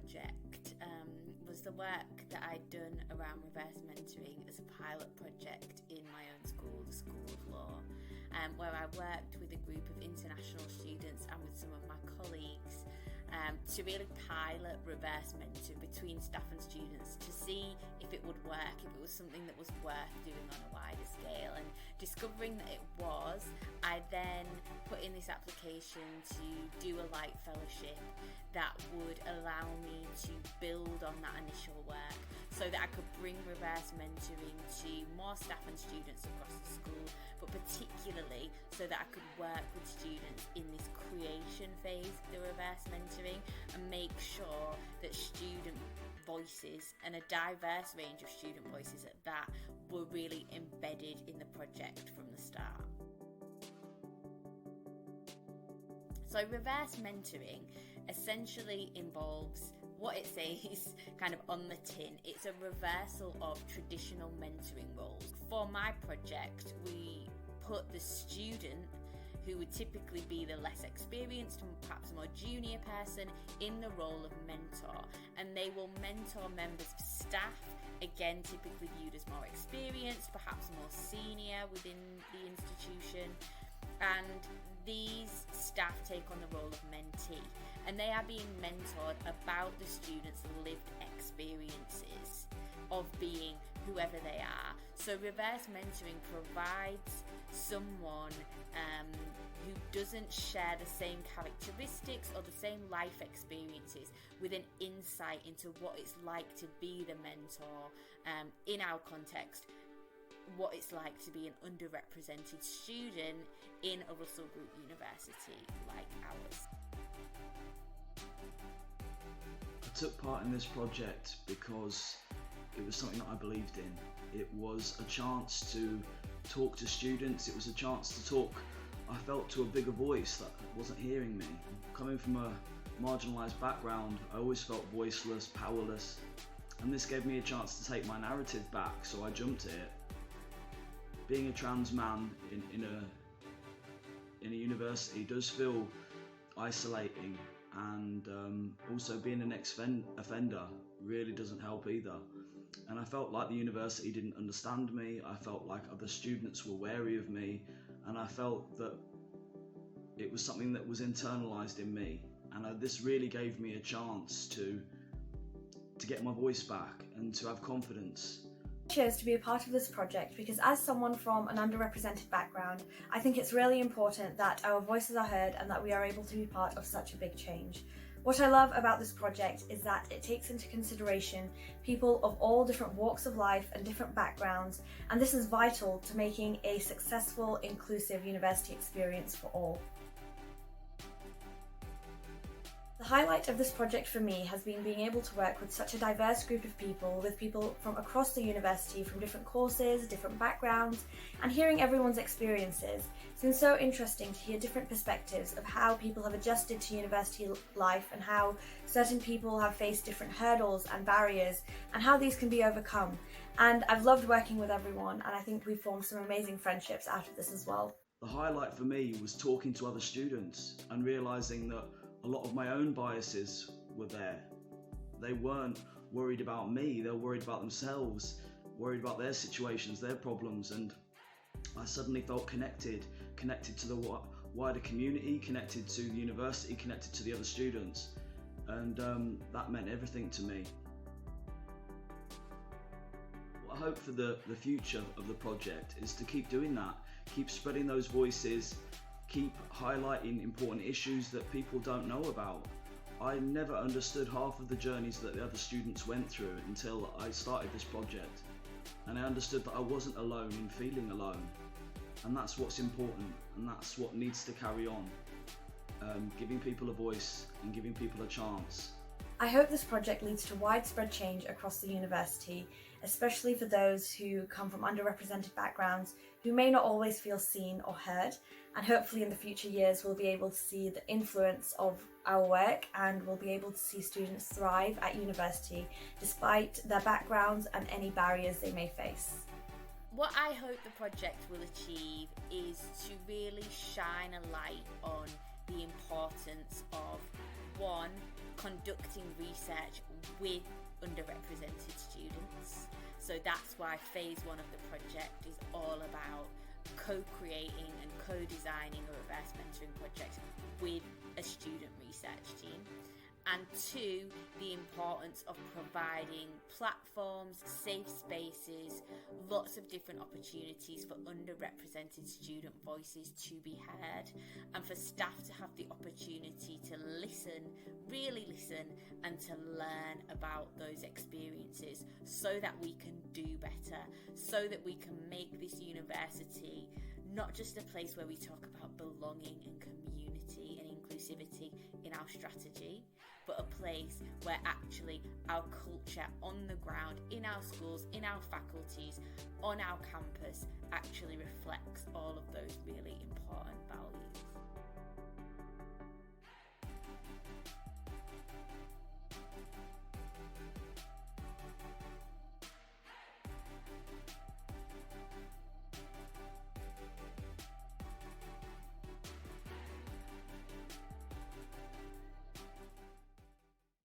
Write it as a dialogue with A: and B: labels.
A: project was the work that I'd done around reverse mentoring as a pilot project in my own school, the School of Law, where I worked with a group of international students and with some of my colleagues to really pilot reverse mentor between staff and students to see if it would work, if it was something that was worth doing on a wider scale. And discovering that it was, I then put in this application to do a LITE fellowship that would allow me to build on that initial work so that I could bring reverse mentoring to more staff and students across the school, but particularly so that I could work with students in this creation phase of the reverse mentoring and make sure that student voices, and a diverse range of student voices at that, were really embedded in the project from the start. So reverse mentoring essentially involves what it says kind of on the tin. It's a reversal of traditional mentoring roles. For my project, we put the student, who would typically be the less experienced and perhaps more junior person, in the role of mentor, and they will mentor members of staff, again typically viewed as more experienced, perhaps more senior within the institution, and these staff take on the role of mentee, and they are being mentored about the students' lived experiences of being whoever they are. So reverse mentoring provides someone who doesn't share the same characteristics or the same life experiences with an insight into what it's like to be the mentor in our context, what it's like to be an underrepresented student in a Russell Group university like ours.
B: I took part in this project because it was something that I believed in. It was a chance to talk to students, it was a chance to talk, I felt, to a bigger voice that wasn't hearing me. Coming from a marginalised background, I always felt voiceless, powerless, and this gave me a chance to take my narrative back, so I jumped at it. Being a trans man in a university does feel isolating, and also being an ex-offender really doesn't help either. And I felt like the university didn't understand me, I felt like other students were wary of me, and I felt that it was something that was internalised in me. And this really gave me a chance to get my voice back and to have confidence.
C: I chose to be a part of this project because, as someone from an underrepresented background, I think it's really important that our voices are heard and that we are able to be part of such a big change. What I love about this project is that it takes into consideration people of all different walks of life and different backgrounds, and this is vital to making a successful, inclusive university experience for all. The highlight of this project for me has been being able to work with such a diverse group of people, with people from across the university, from different courses, different backgrounds, and hearing everyone's experiences. It's been so interesting to hear different perspectives of how people have adjusted to university life and how certain people have faced different hurdles and barriers and how these can be overcome. And I've loved working with everyone, and I think we've formed some amazing friendships out of this as well.
B: The highlight for me was talking to other students and realising that a lot of my own biases were there. They weren't worried about me, they were worried about themselves, worried about their situations, their problems, and I suddenly felt connected to the wider community, connected to the university, connected to the other students, and that meant everything to me. What I hope for the future of the project is to keep doing that, keep spreading those voices, keep highlighting important issues that people don't know about. I never understood half of the journeys that the other students went through until I started this project, and I understood that I wasn't alone in feeling alone, and that's what's important, and that's what needs to carry on, giving people a voice and giving people a chance.
C: I hope this project leads to widespread change across the university, especially for those who come from underrepresented backgrounds who may not always feel seen or heard, and hopefully in the future years we'll be able to see the influence of our work and we'll be able to see students thrive at university despite their backgrounds and any barriers they may face.
A: What I hope the project will achieve is to really shine a light on the importance of, one, conducting research with underrepresented students. So that's why phase 1 of the project is all about co-creating and co-designing a reverse mentoring project with a student research team. And 2, the importance of providing platforms, safe spaces, lots of different opportunities for underrepresented student voices to be heard, and for staff to have the opportunity to listen, really listen, and to learn about those experiences so that we can do better, so that we can make this university not just a place where we talk about belonging and community and inclusivity in our strategy, but a place where actually our culture on the ground, in our schools, in our faculties, on our campus, actually reflects all of those